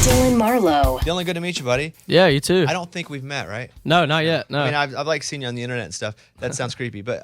Dylan Marlowe. Dylan, good to meet you, buddy. Yeah, you too. I don't think we've met, right? No, not yet. No. I mean, I've like seen you on the internet and stuff. That sounds creepy, but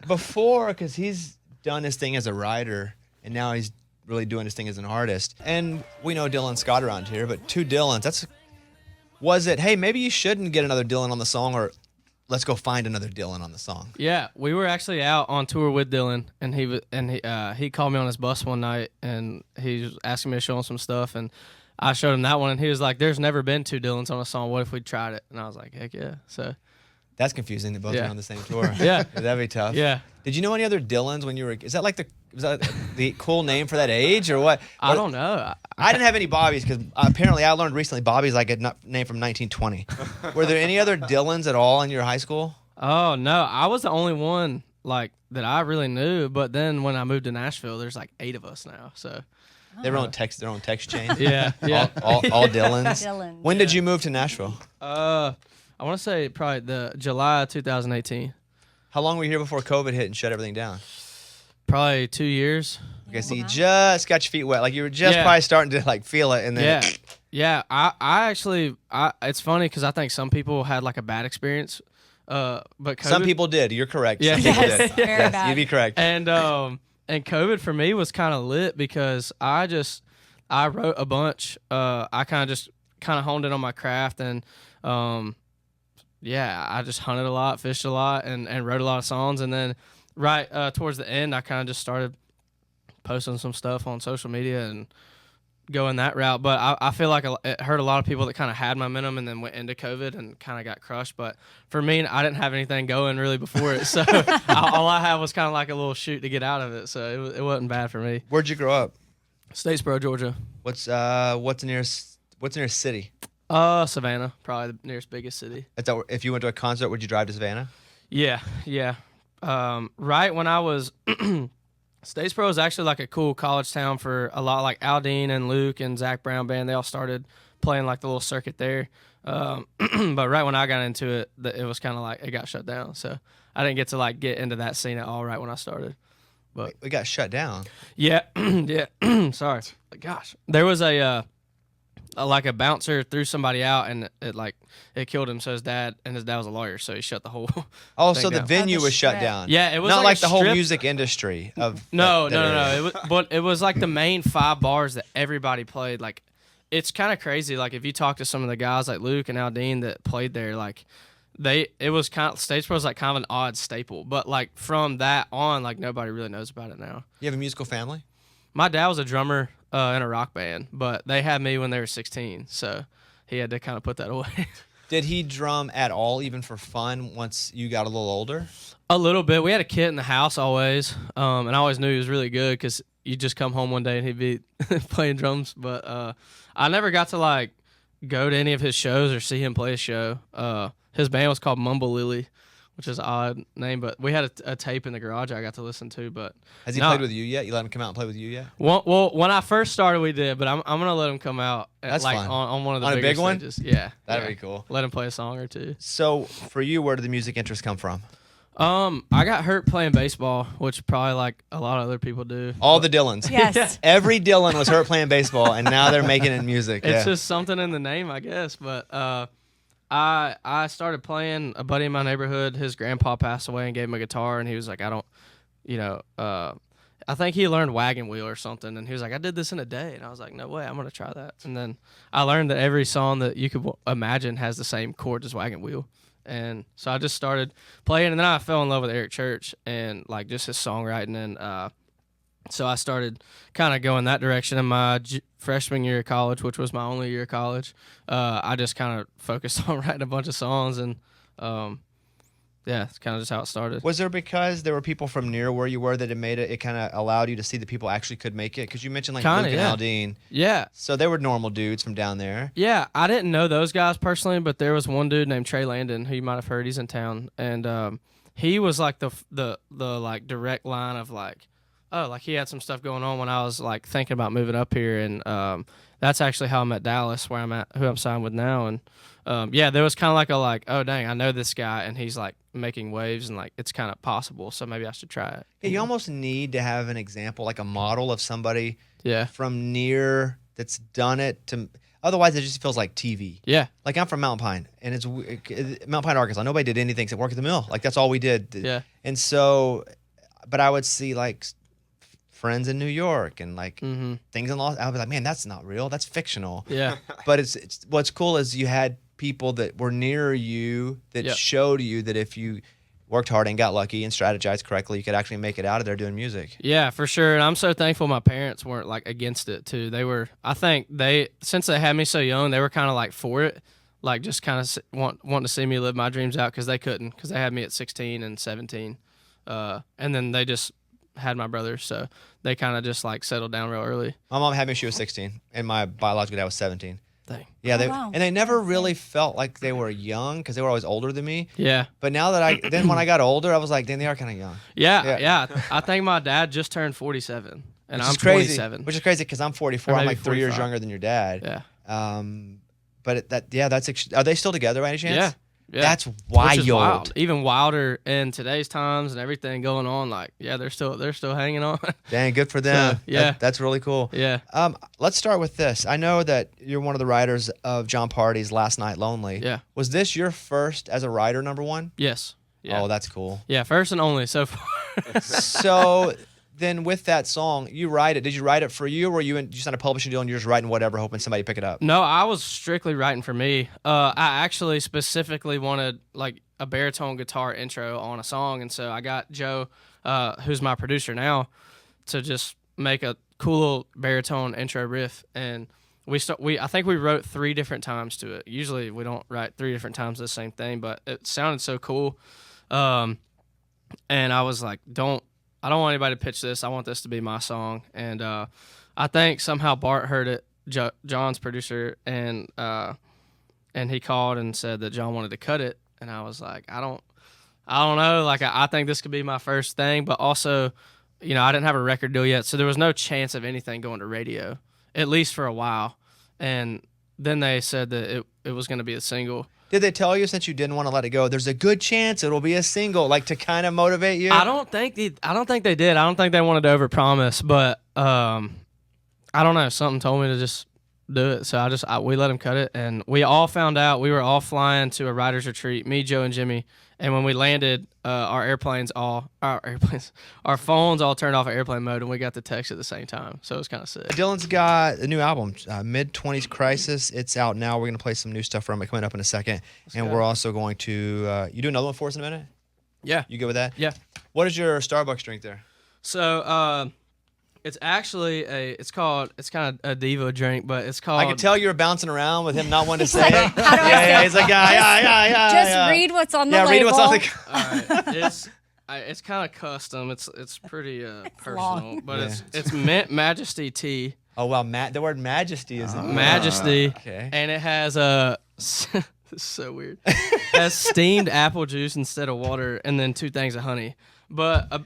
before, because he's done his thing as a writer, and now he's really doing his thing as an artist. And we know Dylan Scott around here, but two Dylans. Was it, hey, maybe you shouldn't get another Dylan on the song, or let's go find another Dylan on the song? Yeah, we were actually out on tour with Dylan, and he called me on his bus one night, and he was asking me to show him some stuff, and I showed him that one, and he was like, "There's never been two Dylans on a song. What if we tried it?" And I was like, "Heck yeah!" So that's confusing. They both are on the same tour. Yeah, that'd be tough. Yeah. Did you know any other Dylans when you were? Was that the cool name for that age, or what? I don't know. I didn't have any Bobbies because apparently I learned recently Bobby's like a name from 1920. Were there any other Dylans at all in your high school? Oh no, I was the only one like that I really knew. But then when I moved to Nashville, there's like 8 of us now. So their own text chain. Yeah. All Dylans. When did you move to Nashville? I want to say probably the July 2018. How long were you here before COVID hit and shut everything down? Probably 2 years. Okay, so you just got your feet wet. Like you were just probably starting to like feel it, and then yeah. I actually it's funny because I think some people had like a bad experience. But COVID, some people did. You're correct. Yeah, some people did. Very bad. You'd be correct. And COVID for me was kind of lit because I wrote a bunch. I kind of honed in on my craft, and I just hunted a lot, fished a lot, and wrote a lot of songs. And then right towards the end, I kind of just started posting some stuff on social media and going that route. But I feel like it hurt a lot of people that kind of had momentum and then went into COVID and kind of got crushed. But for me, I didn't have anything going really before it. So all I had was kind of like a little shoot to get out of it. So it wasn't bad for me. Where'd you grow up? Statesboro, Georgia. What's the nearest city? Savannah, probably the nearest biggest city. If you went to a concert, would you drive to Savannah? Yeah. Right when I was Statesboro is actually like a cool college town for a lot, like Aldine and Luke and Zach Brown band. They all started playing like the little circuit there. But right when I got into it, it was kind of like it got shut down. So I didn't get to like get into that scene at all right when I started. But it got shut down. Yeah, yeah. Sorry, gosh, there was a bouncer threw somebody out and it killed him. So his dad was a lawyer, so he shut the whole. Oh, thing so the down. venue was shut down. Yeah, it was not like the whole strip. music industry of. No. It was like the main 5 bars that everybody played. Like, it's kind of crazy. Like if you talk to some of the guys like Luke and Aldine that played there, like it was kind of Statesboro was like kind of an odd staple. But like from that on, like nobody really knows about it now. You have a musical family? My dad was a drummer in a rock band, but they had me when they were 16, so he had to kind of put that away. Did he drum at all, even for fun, once you got a little older? A little bit. We had a kit in the house always, and I always knew he was really good because you'd just come home one day and he'd be playing drums. But I never got to like go to any of his shows or see him play a show. His band was called Mumble Lily, which is an odd name, but we had a tape in the garage I got to listen to. But has he played with you yet? You let him come out and play with you yet? Well, when I first started, we did, but I'm gonna let him come out. That's like fine. on one of the on a big one. Stages. Yeah, that'd be cool. Let him play a song or two. So for you, where did the music interest come from? I got hurt playing baseball, which probably like a lot of other people do. All the Dylans. Yes. Every Dylan was hurt playing baseball, and now they're making it in music. It's just something in the name, I guess. But I started playing. A buddy in my neighborhood, his grandpa passed away and gave him a guitar, and he was like, I think he learned wagon wheel or something, and he was like, I did this in a day, and I was like, no way, I'm gonna try that. And then I learned that every song that you could imagine has the same chords as wagon wheel, and so I just started playing, and then I fell in love with Eric Church and like just his songwriting, and so I started kind of going that direction in my freshman year of college, which was my only year of college. I just kind of focused on writing a bunch of songs, and yeah, it's kind of just how it started. Was there because there were people from near where you were that it made it kind of allowed you to see that people actually could make it? Because you mentioned like Luke and Aldine. Yeah. So they were normal dudes from down there. Yeah, I didn't know those guys personally, but there was one dude named Trey Landon who you might have heard. He's in town, and he was like the like direct line of like, oh, like he had some stuff going on when I was like thinking about moving up here, and that's actually how I met Dallas, where I'm at, who I'm signed with now, and yeah, there was kind of like, oh dang, I know this guy, and he's like making waves, and like it's kind of possible, so maybe I should try it. Yeah, you almost need to have an example, like a model of somebody Yeah. from near that's done it to. Otherwise, it just feels like TV. Yeah. Like I'm from Mountain Pine, and it's Mountain Pine, Arkansas. Nobody did anything except work at the mill. Like that's all we did. Yeah. And so, but I would see like friends in New York and like things in Los. I would be like, man, that's not real. That's fictional. Yeah. But it's what's cool is you had people that were near you that showed you that if you worked hard and got lucky and strategized correctly, you could actually make it out of there doing music. Yeah, for sure. And I'm so thankful my parents weren't like against it too. They were, I think since they had me so young, they were kind of like for it, like just kind of wanting to see me live my dreams out because they couldn't, because they had me at 16 and 17. And then they just had my brother, so they kind of just like settled down real early. My mom had me when she was 16, and my biological dad was 17. Dang. Yeah, wow. and they never really felt like they were young because they were always older than me. Yeah. But now that then when I got older, I was like, dang, they are kind of young. Yeah. I think my dad just turned 47, and I'm crazy, 27. Which is crazy because I'm 44. Or I'm maybe like 3 years 45. younger than your dad. Yeah. But are they still together by any chance? Yeah. Yeah. That's wild. Which is wild. Even wilder in today's times and everything going on. Like, yeah, they're still hanging on. Dang, good for them. So, yeah. That's really cool. Yeah. Let's start with this. I know that you're one of the writers of John Party's Last Night Lonely. Yeah. Was this your first as a writer, number one? Yes. Yeah. Oh, that's cool. Yeah, first and only so far. So then with that song, you write it. Did you write it for you, or you signed a publishing deal and you're just writing whatever, hoping somebody pick it up? No, I was strictly writing for me. I actually specifically wanted like a baritone guitar intro on a song, and so I got Joe, who's my producer now, to just make a cool little baritone intro riff. And I think we wrote 3 different times to it. Usually we don't write 3 different times the same thing, but it sounded so cool. And I was like, I don't want anybody to pitch this. I want this to be my song. And I think somehow Bart heard it, John's producer, and he called and said that John wanted to cut it. And I was like, I don't know. Like, I think this could be my first thing. But also, I didn't have a record deal yet, so there was no chance of anything going to radio, at least for a while. And then they said that it was going to be a single. Did they tell you, since you didn't want to let it go, there's a good chance it'll be a single, like to kind of motivate you? I don't think they did. I don't think they wanted to overpromise, but I don't know. Something told me to just do it, so we let him cut it, and we all found out. We were all flying to a writers retreat, me, Joe, and Jimmy. And when we landed, our phones all turned off airplane mode, and we got the text at the same time. So it was kind of sick. Dylan's got a new album, Mid-20s Crisis. It's out now. We're going to play some new stuff from it coming up in a second. And we're also going to, you do another one for us in a minute? Yeah. You good with that? Yeah. What is your Starbucks drink there? So it's actually it's kind of a diva drink, but it's called. I could tell you were bouncing around with him not wanting to say like, it. how do I say it? He's like, yeah. Just read what's on the label. Read what's on the. All right. It's kind of custom. It's pretty personal, long. but it's Mint Majesty tea. Oh wow, the word majesty is in Majesty. Okay. And it has this is so weird. It has steamed apple juice instead of water, and then 2 things of honey. But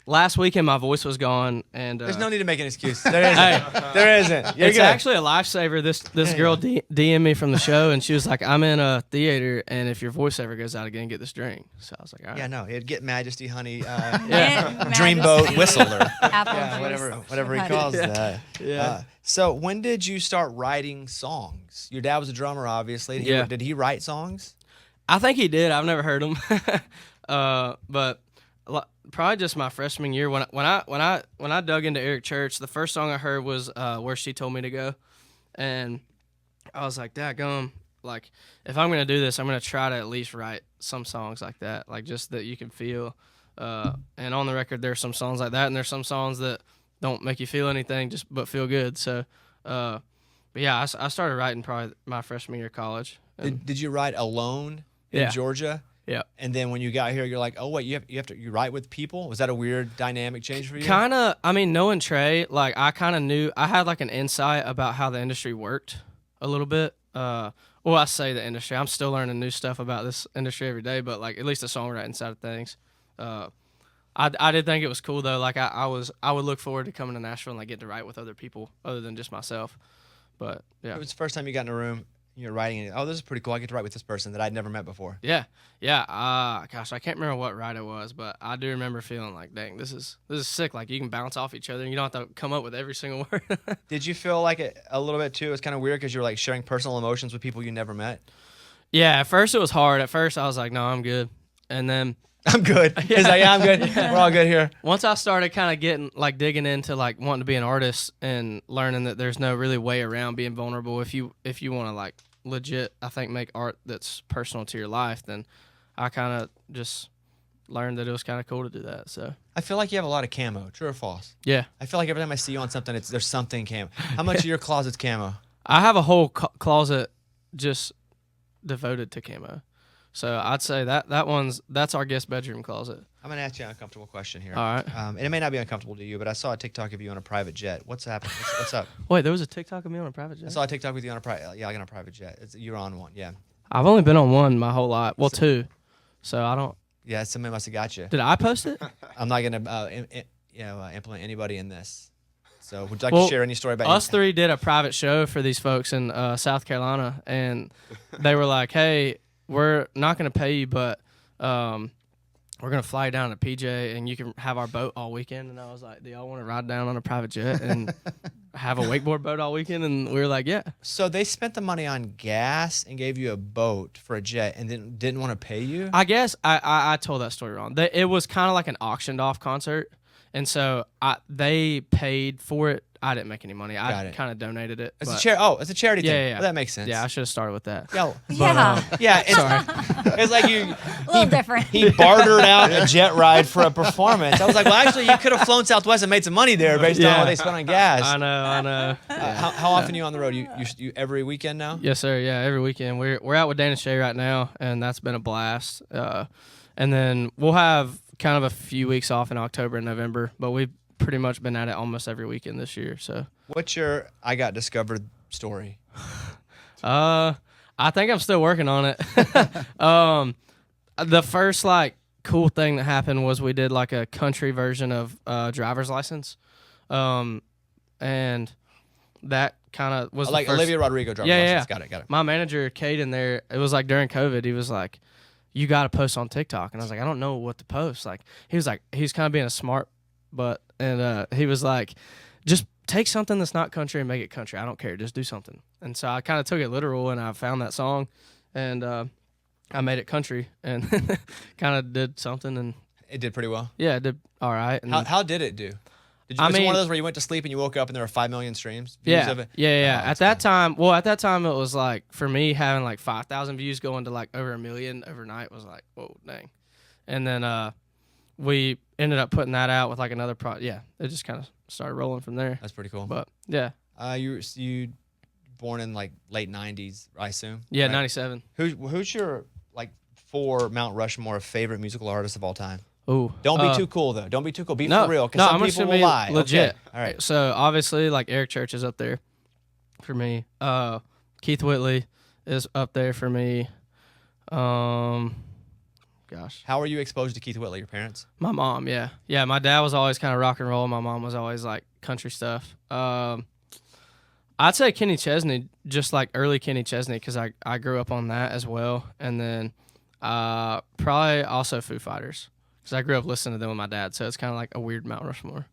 last weekend my voice was gone, and there's no need to make an excuse. There isn't. There isn't. You're it's good. actually a lifesaver. This girl DM'd me from the show, and she was like, "I'm in a theater, and if your voice ever goes out again, get this drink." So I was like, "All right." Yeah, no, it'd get Majesty, honey, Mint Dreamboat, Majesty. whistle, or Apple juice. whatever he Honey. calls that. Yeah. So when did you start writing songs? Your dad was a drummer, obviously. Did he write songs? I think he did. I've never heard him, but probably just my freshman year when I dug into Eric Church. The first song I heard was "Where She Told Me to Go," and I was like, "Dadgum, like if I'm gonna do this, I'm gonna try to at least write some songs like that, like just that you can feel." And on the record, there's some songs like that, and there's some songs that don't make you feel anything, but feel good. So, but yeah, I started writing probably my freshman year of college. Did you write alone in Yeah. Georgia? Yeah. And then when you got here, you're like, oh wait, you write with people? Was that a weird dynamic change for you? Kind of. I mean, knowing Trey, like I kind of knew I had like an insight about how the industry worked a little bit. Well, I say the industry. I'm still learning new stuff about this industry every day, but like at least the songwriting side of things. I did think it was cool though. Like I would look forward to coming to Nashville and like get to write with other people other than just myself. But yeah. It was the first time you got in a room You're writing it. Oh, this is pretty cool. I get to write with this person that I'd never met before. Yeah. Gosh, I can't remember what ride it was, but I do remember feeling like, dang, this is sick. Like you can bounce off each other, and you don't have to come up with every single word. Did you feel like it a little bit too? It's kind of weird because you're like sharing personal emotions with people you never met. Yeah, at first it was hard. At first I was like, no, I'm good, and then I'm good. He's like, yeah, I'm good. We're all good here. once I started kind of getting like digging into like wanting to be an artist and learning that there's no really way around being vulnerable if you want to like legit, I think, make art that's personal to your life, then I kind of just learned that it was kind of cool to do that. So I feel like you have a lot of camo. True or false? yeah, I feel like every time I see you on something, there's something camo. How much of your closet's camo? I have a whole closet just devoted to camo. So I'd say that's our guest bedroom closet. I'm gonna ask you an uncomfortable question here. All right. And it may not be uncomfortable to you, but I saw a TikTok of you on a private jet. What's happening? What's up? Wait, there was a TikTok of me on a private jet? I saw a TikTok with you on a private jet. You're on one. Yeah. I've only been on one my whole life. Well, two. So I don't. Yeah, somebody must have got you. Did I post it? I'm not gonna implement anybody in this. So would you like Well, to share any story about Us three did a private show for these folks in South Carolina, and they were like, "Hey, we're not going to pay you, but we're going to fly down to PJ, and you can have our boat all weekend." And I was like, "Do y'all want to ride down on a private jet and have a wakeboard boat all weekend?" And we were like, "Yeah." So they spent the money on gas and gave you a boat for a jet, and then didn't want to pay you? I guess I told that story wrong. It was kind of like an auctioned off concert, and so they paid for it. I didn't make any money. I kind of donated it. It's but- it's a charity thing. Yeah. Well, that makes sense. Yeah, I should have started with that. Yeah. Yeah. It's like A little different. he bartered out a jet ride for a performance. I was like, well, actually, you could have flown Southwest and made some money there based on what they spent on gas. I know. How often are you on the road? You every weekend now? Yes, sir. Yeah, every weekend. We're out with Dan and Shay right now, and that's been a blast. And then we'll have kind of a few weeks off in October and November, but we've pretty much been at it almost every weekend this year. So, what's your I got discovered story? I think I'm still working on it. The first like cool thing that happened was we did like a country version of driver's license, and that kind of was Like the first, Olivia Rodrigo driver's license. Got it. My manager, Caden, there, it was like during COVID, he was like, "You got to post on TikTok." And I was like, "I don't know what to post." Like, he was kind of being a smart butt. And he was like, "Just take something that's not country and make it country. I don't care. Just do something." And so I kind of took it literal, and I found that song, and I made it country, and kind of did something. And it did pretty well. Yeah, it did all right. And how did it do? Was it one of those where you went to sleep and you woke up and there were 5 million streams? Views of it? Yeah. Oh, at that time, it was like, for me, having like 5,000 views going to like over 1 million overnight was like, whoa, dang. And then we ended up putting that out with like another it just kind of started rolling from there. That's pretty cool. But yeah. You born in like late 90s, I assume? Yeah, right? 97. Who's your like 4 Mount Rushmore favorite musical artists of all time? Ooh. Don't be too cool though. Don't be too cool. Be no, for real, because no, some people will lie. Legit. Okay. All right. So obviously, like Eric Church is up there for me. Keith Whitley is up there for me. Gosh. How were you exposed to Keith Whitley? Your parents? My mom, yeah. My dad was always kind of rock and roll. My mom was always like country stuff. I'd say Kenny Chesney, just like early Kenny Chesney, because I grew up on that as well. And then probably also Foo Fighters, because I grew up listening to them with my dad. So it's kind of like a weird Mount Rushmore.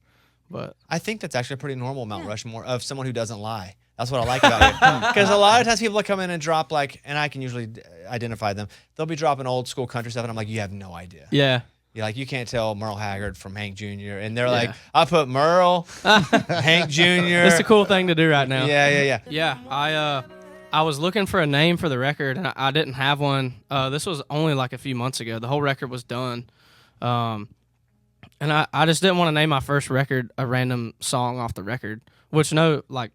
But I think that's actually a pretty normal Mount Rushmore of someone who doesn't lie. That's what I like about it. Because a lot of times people come in and drop and I can usually identify them. They'll be dropping old school country stuff, and I'm like, you have no idea. yeah. You're like, you can't tell Merle Haggard from Hank Jr. And they're like, I put Merle, Hank Jr. It's a cool thing to do right now. Yeah. Yeah, I was looking for a name for the record, and I didn't have one. This was only like a few months ago. The whole record was done. And I just didn't want to name my first record a random song off the record, which no, like,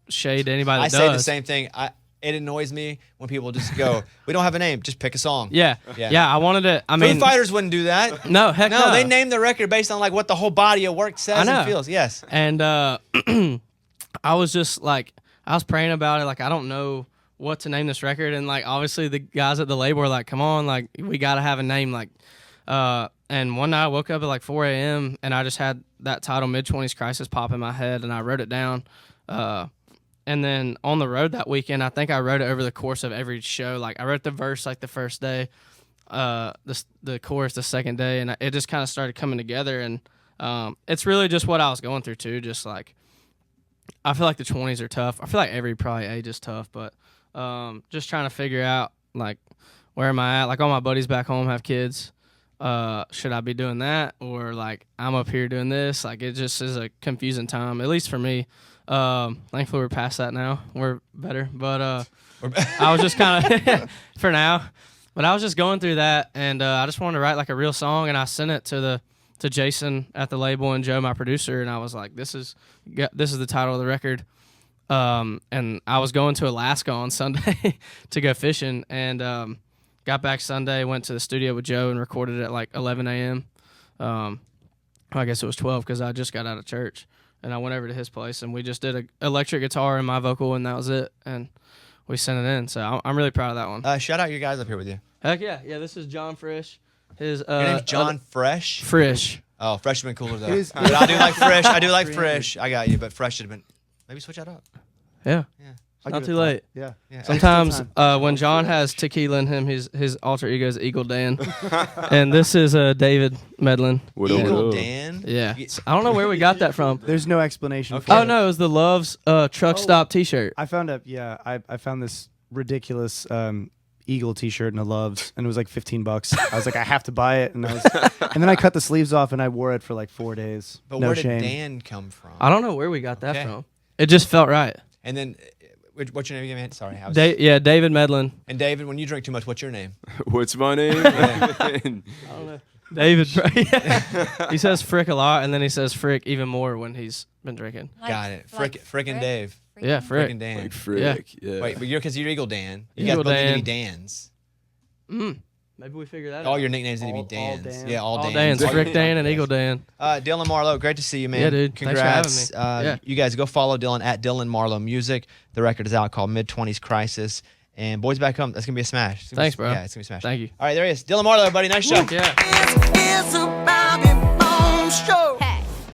shade to anybody that does. I say the same thing. It annoys me when people just go, we don't have a name, just pick a song. Yeah. I wanted it. Foo Fighters wouldn't do that. No, heck no. They named the record based on like what the whole body of work says and feels. Yes. And I was just like, I was praying about it. Like, I don't know what to name this record. And like, obviously the guys at the label were like, come on, like, we got to have a name. Like, and one night I woke up at like 4 a.m. and I just had that title, Mid-20s Crisis, pop in my head, and I wrote it down. And then on the road that weekend, I think I wrote it over the course of every show. Like I wrote the verse like the first day, the chorus the second day, and it just kind of started coming together. And it's really just what I was going through too. Just like I feel like the 20s are tough. I feel like every probably age is tough, but just trying to figure out like where am I at? Like all my buddies back home have kids. Should I be doing that, or like I'm up here doing this? Like it just is a confusing time, at least for me. Thankfully we're past that now. We're better, but I was just kind of for now. But I was just going through that, and I just wanted to write like a real song, and I sent it to Jason at the label and Joe, my producer, and I was like, this is the title of the record. And I was going to Alaska on Sunday to go fishing, and got back Sunday, went to the studio with Joe and recorded it at like 11 a.m. I guess it was 12 because I just got out of church. And I went over to his place, and we just did an electric guitar and my vocal, and that was it. And we sent it in. So I'm really proud of that one. Shout out your guys up here with you. Heck yeah. Yeah, this is John Frisch. Your name's John Fresh? Frisch. Oh, Fresh would have been cooler, though. But I do like Fresh. I do like Fresh. I got you, but Fresh should have been... Maybe switch that up. Yeah. Yeah. Not too late. Yeah. Sometimes when John has tequila in him, his alter ego is Eagle Dan. And this is David Medlin. Eagle Dan? Yeah. I don't know where we got that from. There's no explanation for it. Oh, no. It was the Love's truck stop T-shirt. I found I found this ridiculous Eagle T-shirt in a Love's, and it was like $15. I was like, I have to buy it, and then I cut the sleeves off, and I wore it for like 4 days. But no where shame. did Dan come from? I don't know where we got that from. It just felt right. And then, what's your name again, man? Sorry. David Medlin. And David, when you drink too much, what's your name? What's my name? I don't know. David. He says frick a lot, and then he says frick even more when he's been drinking. Got it. Frickin' Dave. Yeah, frick. Frickin' Dan. Like frick. Yeah. Wait, but because you're Eagle Dan. You Eagle guys both need to Dan. be Dans. Maybe we figure that out. All your nicknames need to be All Dans. Dan. Yeah, all All Dans. Dan's. Frick Dan and Eagle Dan. Dylan Marlowe, great to see you, man. Yeah, dude. Congrats. Thanks for having me. Yeah. You guys go follow Dylan at Dylan Marlowe Music. The record is out called Mid-20s Crisis. And Boys Back Home, that's going to be a smash. Thanks, bro. Yeah, it's going to be a smash. Thank you. All right, there he is. Dylan Marlowe, buddy. Nice show. Yeah. It's about